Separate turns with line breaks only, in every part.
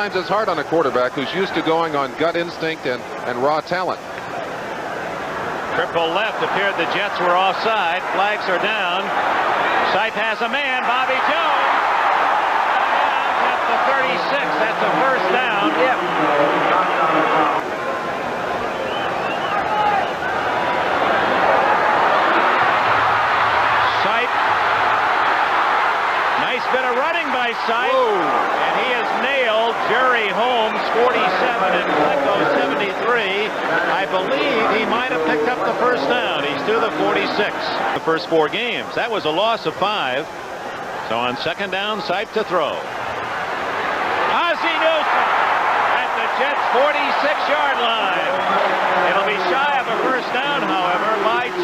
sometimes it's hard on a quarterback who's used to going on gut instinct and raw talent.
Triple left. Appeared the Jets were offside. Flags are down. Sipe has a man. Bobby Jones. At the 36. That's a first down. Yep. Sipe. Nice bit of running by Sipe. And he has nailed Jerry Holmes, 47, and Flacco, 73. I believe he might have picked up the first down. He's to the 46. The first 4 games. That was a loss of 5. So on second down, Sipe to throw. Ozzie Newsome at the Jets' 46-yard line. It'll be shy of a first down, however, by 2.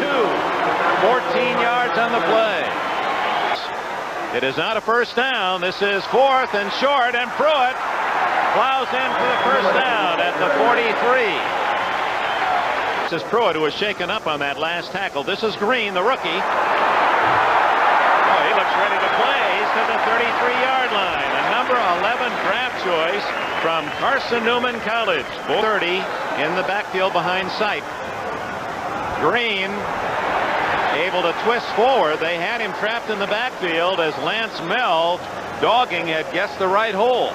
14 yards on the play. It is not a first down. This is 4th and short, and Pruitt plows in for the first down at the 43. This is Pruitt, who was shaken up on that last tackle. This is Green, the rookie. Oh, he looks ready to play. He's to the 33-yard line. A number 11 draft choice from Carson Newman College. 30 in the backfield behind Sipe. Green able to twist forward. They had him trapped in the backfield as Lance Mel, dogging, had guessed the right hole.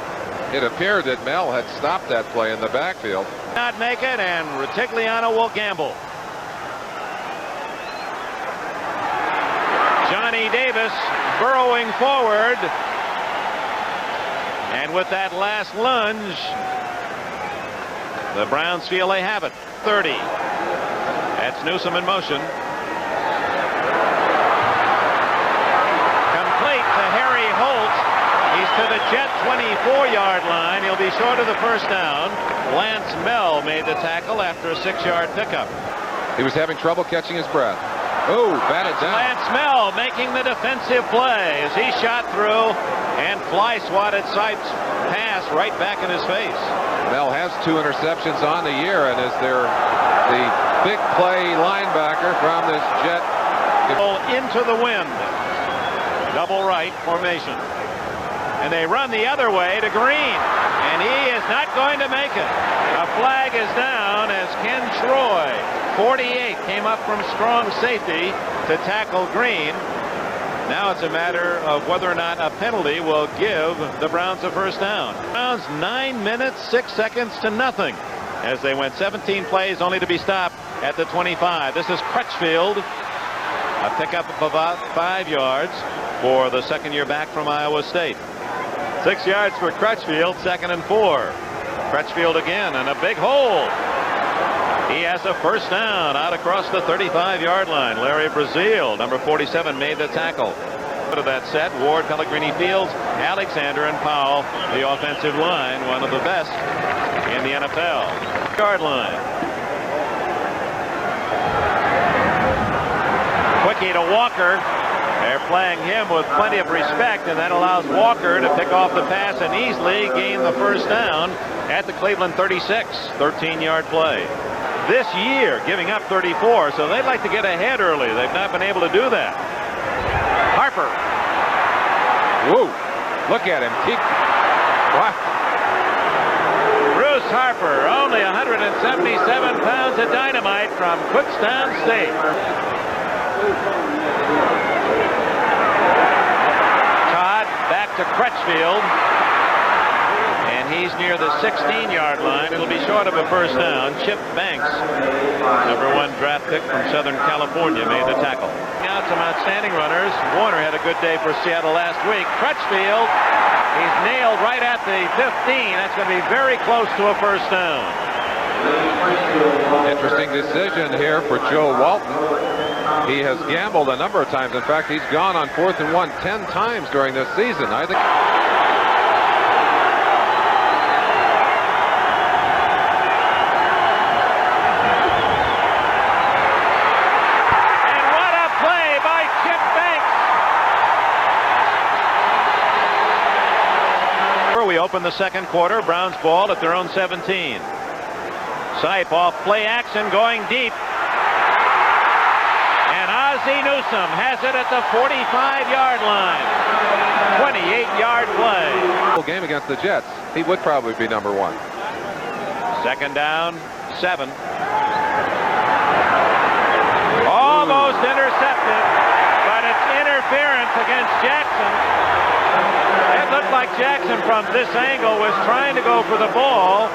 It appeared that Mel had stopped that play in the backfield.
Not make it, and Retigliano will gamble. Johnny Davis burrowing forward. And with that last lunge, the Browns feel they have it. 30. That's Newsome in motion. To the Jet 24-yard line. He'll be short of the first down. Lance Mel made the tackle after a 6-yard pickup.
He was having trouble catching his breath. Oh, batted down.
Lance Mel making the defensive play as he shot through and fly swatted Sipe's pass right back in his face.
Mel has 2 interceptions on the year and is the big play linebacker from this Jet.
Into the wind. Double right formation. And they run the other way to Green. And he is not going to make it. A flag is down as Ken Troy, 48, came up from strong safety to tackle Green. Now it's a matter of whether or not a penalty will give the Browns a first down. Browns 9 minutes, 6 seconds to nothing as they went 17 plays only to be stopped at the 25. This is Crutchfield. A pickup of about 5 yards for the second-year back from Iowa State. 6 yards for Crutchfield, 2nd and 4. Crutchfield again, and a big hole. He has a first down out across the 35-yard line. Larry Brazil, number 47, made the tackle. Out of that set, Ward, Pellegrini, Fields, Alexander, and Powell, the offensive line, one of the best in the NFL. Yard line. Quickie to Walker. They're playing him with plenty of respect, and that allows Walker to pick off the pass and easily gain the first down at the Cleveland 36. 13-yard play. This year, giving up 34, so they'd like to get ahead early. They've not been able to do that. Harper.
Whoa, look at him. Wow.
Bruce Harper, only 177 pounds of dynamite from Kutztown State. Back to Crutchfield, and he's near the 16-yard line. It'll be short of a first down. Chip Banks, number 1 draft pick from Southern California, made the tackle. Out some outstanding runners. Warner had a good day for Seattle last week. Crutchfield, he's nailed right at the 15. That's going to be very close to a first down.
Interesting decision here for Joe Walton. He has gambled a number of times. In fact, he's gone on 4th and 1 10 times during this season. I think.
And what a play by Chip Banks. We open the second quarter. Browns ball at their own 17. Sipe off play action going deep. Ozzie Newsome has it at the 45-yard line. 28-yard play.
Game against the Jets. he would probably be number 1.
Second down, 7. Almost intercepted, but it's interference against Jackson. It looked like Jackson from this angle was trying to go for the ball.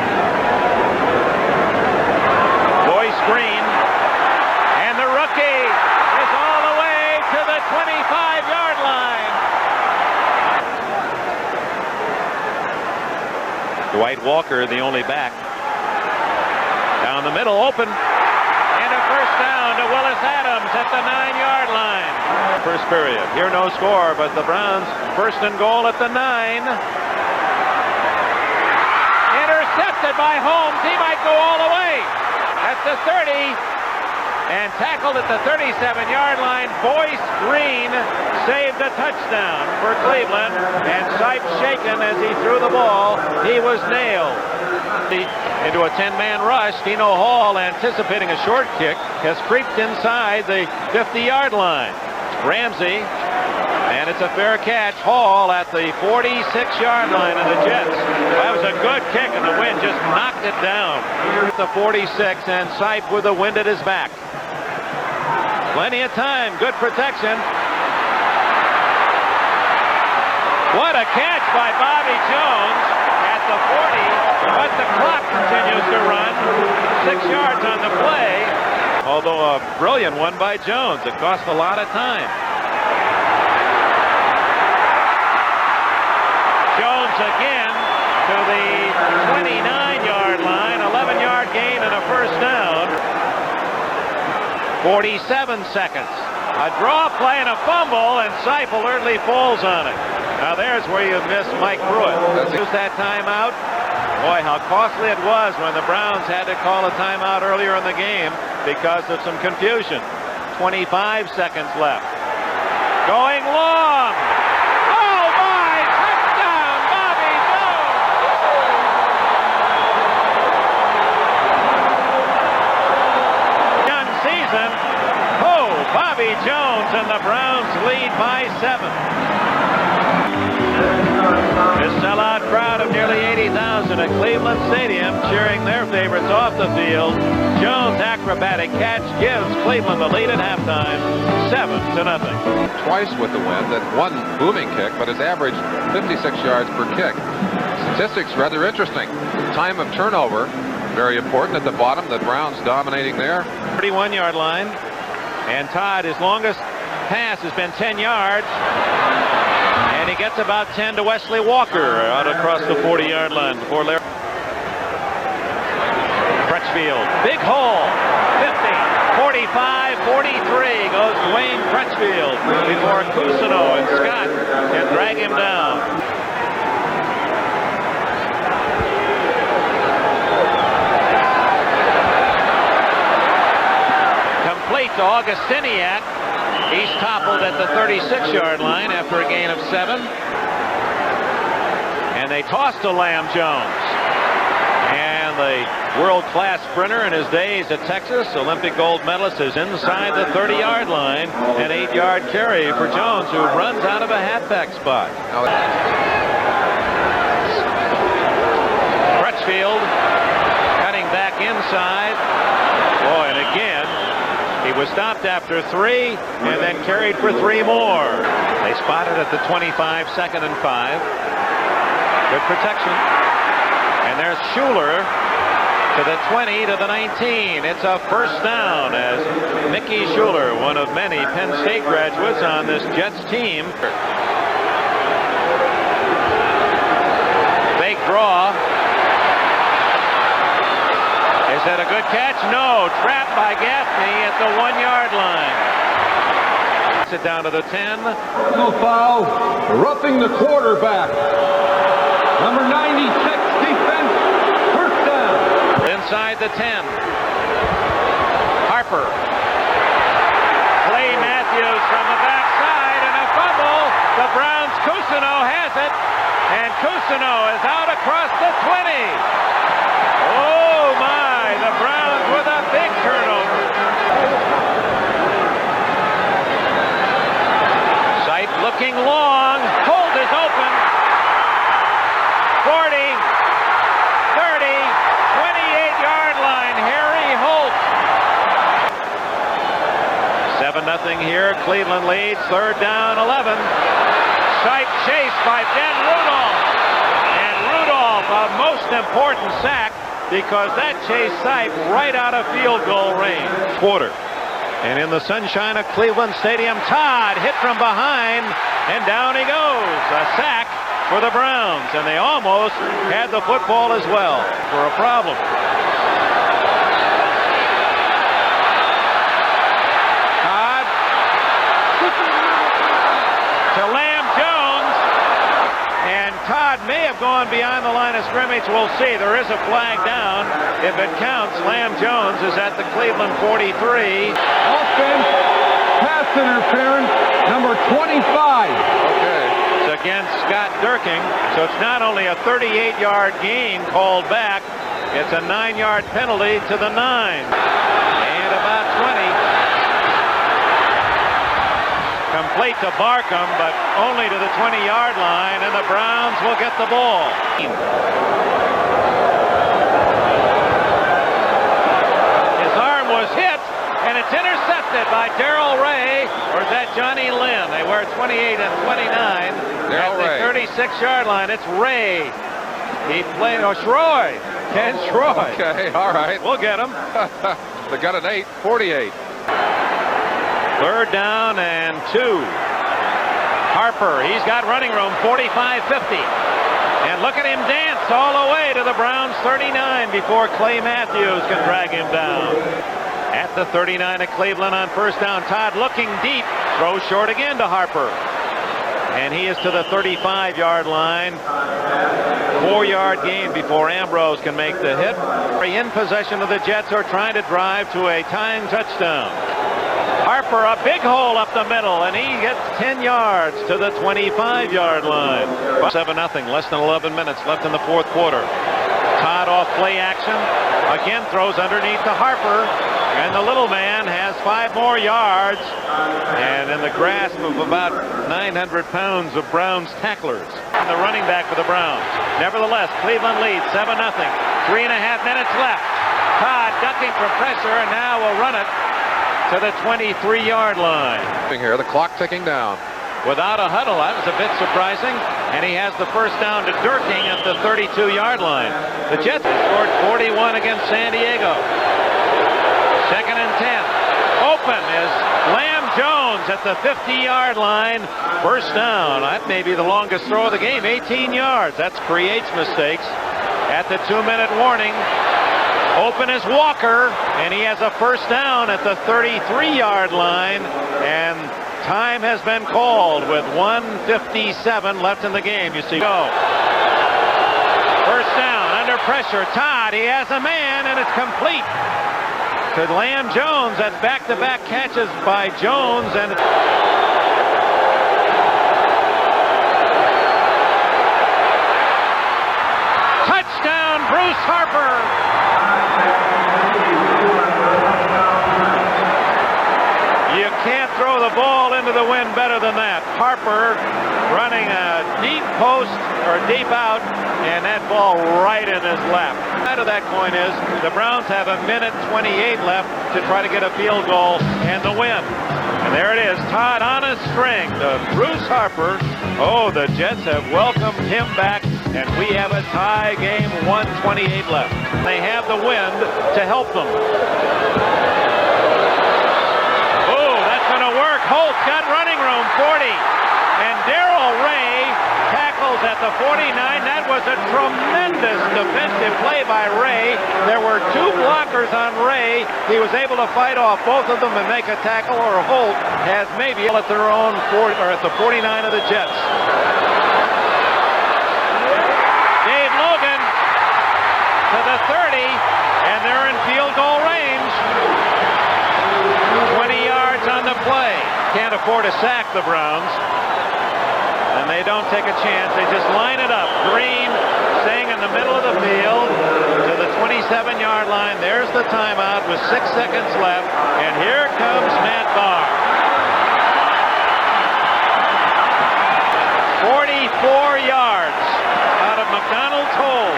Boyce Green, and the rookie is all the way to the 25-yard line. Dwight Walker, the only back. Down the middle, open. And a first down to Willis Adams at the 9-yard line. First period. Here no score, but the Browns first and goal at the 9. Intercepted by Holmes. He might go all the way. At the 30. And tackled at the 37-yard line. Boyce Green saved a touchdown for Cleveland. And Sipes shaken as he threw the ball. He was nailed. Into a 10-man rush. Dino Hall, anticipating a short kick, has creeped inside the 50-yard line. Ramsey, and it's a fair catch. Hall at the 46-yard line of the Jets. That was a good kick, and the wind just knocked it down. The 46, and Sipe with the wind at his back. Plenty of time. Good protection. What a catch by Bobby Jones at the 40, but the clock continues to run. 6 yards on the play. Although a brilliant one by Jones. It cost a lot of time. Jones again to the 29-yard line. 11-yard gain and a first down. 47 seconds. A draw play and a fumble, and Sipe alertly falls on it. Now there's where you miss Mike Pruitt. Use that timeout. Boy, how costly it was when the Browns had to call a timeout earlier in the game because of some confusion. 25 seconds left. Going long. Oh my! Touchdown, Bobby Jones! Young season. Oh, Bobby Jones, and the Browns lead by 7. This sellout crowd of nearly 80,000 at Cleveland Stadium cheering their favorites off the field. Jones' acrobatic catch gives Cleveland the lead at halftime, 7-0.
Twice with the wind, and one booming kick, but has averaged 56 yards per kick. Statistics rather interesting. Time of turnover, very important at the bottom. The Browns dominating there.
31-yard line, and Todd, his longest pass has been 10 yards. And he gets about 10 to Wesley Walker out across the 40-yard line before Larry. Crutchfield, big hole, 50, 45, 43 goes Dwayne Crutchfield before Cousineau and Scott can drag him down. Complete to Augustiniak. He's toppled at the 36-yard line after a gain of 7. And they toss to Lamb Jones. And the world-class sprinter in his days at Texas, Olympic gold medalist, is inside the 30-yard line. An 8-yard carry for Jones, who runs out of a halfback spot. Crutchfield cutting back inside. Boy, and again, he was stopped after 3 and then carried for 3 more. They spotted at the 25, 2nd and 5. Good protection. And there's Schuler to the 20, to the 19. It's a first down as Mickey Schuler, one of many Penn State graduates on this Jets team. Fake draw. Is that a good catch? No. Trapped by Gaffney at the 1-yard line. It down to the 10.
No foul. Roughing the quarterback. Number 96, defense. First down.
Inside the 10. Harper. Clay Matthews from the backside and a fumble. The Browns' Cousineau has it. And Cousineau is out across the 20. Oh my. The Browns with a big turnover. Sipe looking long. Hold is open. 40. 7-0 here. Cleveland leads. 3rd down, 11. Sipe chased by Ben Rudolph. And Rudolph, a most important sack because that chased Sipe right out of field goal range. Quarter. And in the sunshine of Cleveland Stadium, Todd hit from behind, and down he goes. A sack for the Browns, and they almost had the football as well for a problem. Todd to Lamb Jones, and Todd may have gone beyond the line of scrimmage. We'll see. There is a flag down. If it counts, Lamb Jones is at the Cleveland 43.
Offense, pass interference, number 25.
Okay. It's against Scott Durking, so it's not only a 38-yard gain called back, it's a 9-yard penalty to the 9. And about 20. Complete to Barkham, but only to the 20-yard line, and the Browns will get the ball. His arm was hit, and it's intercepted by Darrell Ray, or is that Johnny Lynn? They wear 28 and 29 at the 36-yard line. It's Ray. He played, Schroy. Ken Schroy.
Okay, all right.
We'll get him.
They got an 8-48.
3rd down and 2. Harper, he's got running room, 45-50. And look at him dance all the way to the Browns 39 before Clay Matthews can drag him down. At the 39 of Cleveland on 1st down, Todd looking deep, throws short again to Harper. And he is to the 35-yard line. 4-yard gain before Ambrose can make the hit. In possession of the Jets are trying to drive to a tying touchdown. Harper, a big hole up the middle, and he gets 10 yards to the 25-yard line. 7-0, less than 11 minutes left in the 4th quarter. Todd off play action, again throws underneath to Harper, and the little man has 5 more yards, and in the grasp of about 900 pounds of Browns tacklers. And the running back for the Browns. Nevertheless, Cleveland leads 7-0, 3.5 minutes left. Todd ducking from pressure, and now will run it to the 23-yard line.
Here, the clock ticking down.
Without a huddle, that was a bit surprising. And he has the 1st down to Durking at the 32-yard line. The Jets scored 41 against San Diego. 2nd and 10. Open is Lamb Jones at the 50-yard line. 1st down. That may be the longest throw of the game. 18 yards. That creates mistakes. At the 2-minute warning, open is Walker, and he has a 1st down at the 33-yard line, and time has been called with 1:57 left in the game. You see, go. 1st down, under pressure. Todd, he has a man, and it's complete to Lamb Jones. That's back-to-back catches by Jones, and touchdown, Bruce Harper. You can't throw the ball into the wind better than that. Harper running a deep post or deep out, and that ball right in his lap. Side of that coin is the Browns have 1:28 left to try to get a field goal and the win. And there it is, Todd on a string to Bruce Harper. Oh, the Jets have welcomed him back, and we have a tie game, 1:28 left. They have the wind to help them. Holt got running room, 40, and Darrell Ray tackles at the 49. That was a tremendous defensive play by Ray. There were 2 blockers on Ray. He was able to fight off both of them and make a tackle, or Holt has maybe at their own 40, or at the 49 of the Jets. Dave Logan to the 30, and they're in field goal range. 20 yards on the play. Can't afford to sack the Browns, and they don't take a chance. They just line it up. Green staying in the middle of the field to the 27-yard line. There's the timeout with 6 seconds left, and here comes Matt Barr. 44 yards out of McDonald's hold.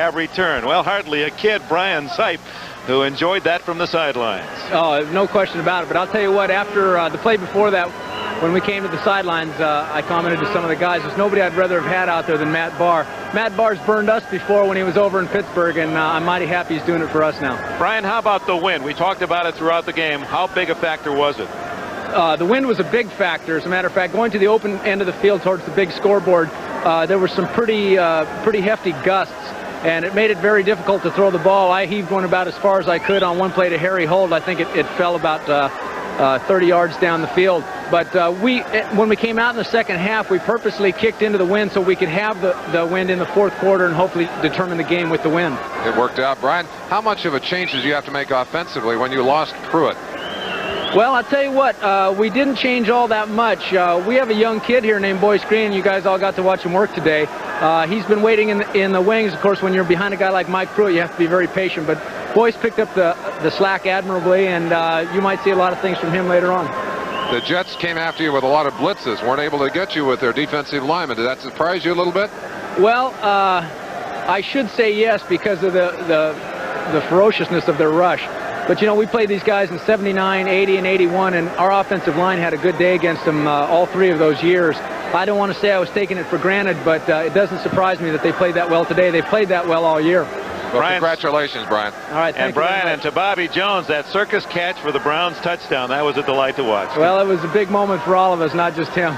have returned. Well, hardly a kid, Brian Sipe, who enjoyed that from the sidelines.
Oh, no question about it. But I'll tell you what, after the play before that, when we came to the sidelines, I commented to some of the guys, there's nobody I'd rather have had out there than Matt Bahr. Matt Bahr's burned us before when he was over in Pittsburgh, and I'm mighty happy he's doing it for us now.
Brian, how about the wind? We talked about it throughout the game. How big a factor was it?
The wind was a big factor. As a matter of fact, going to the open end of the field towards the big scoreboard, there were some pretty hefty gusts, and it made it very difficult to throw the ball. I heaved one about as far as I could on one play to Harry Holt. I think it fell about 30 yards down the field. But when we came out in the second half, we purposely kicked into the wind so we could have the wind in the fourth quarter and hopefully determine the game with the wind.
It worked out. Brian, how much of a change did you have to make offensively when you lost Pruitt?
Well, I'll tell you what, we didn't change all that much. We have a young kid here named Boyce Green. You guys all got to watch him work today. He's been waiting in the wings. Of course, when you're behind a guy like Mike Pruitt, you have to be very patient. But Boyce picked up the slack admirably, and you might see a lot of things from him later on.
The Jets came after you with a lot of blitzes, weren't able to get you with their defensive linemen. Did that surprise you a little bit?
Well, I should say yes because of the ferociousness of their rush. But, you know, we played these guys in 79, 80, and 81, and our offensive line had a good day against them all three of those years. I don't want to say I was taking it for granted, but it doesn't surprise me that they played that well today. They played that well all year.
Well, congratulations, Brian.
All right, thank you.
And Brian, and to Bobby Jones, that circus catch for the Browns touchdown, that was a delight to watch.
Well, it was a big moment for all of us, not just him.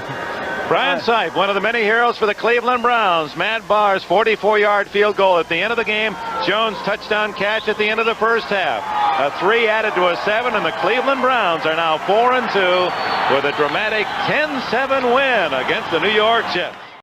Brian Sipe, one of the many heroes for the Cleveland Browns. Matt Bahr's 44-yard field goal at the end of the game. Jones' touchdown catch at the end of the first half. A 3 added to a 7, and the Cleveland Browns are now 4-2 with a dramatic 10-7 win against the New York Jets.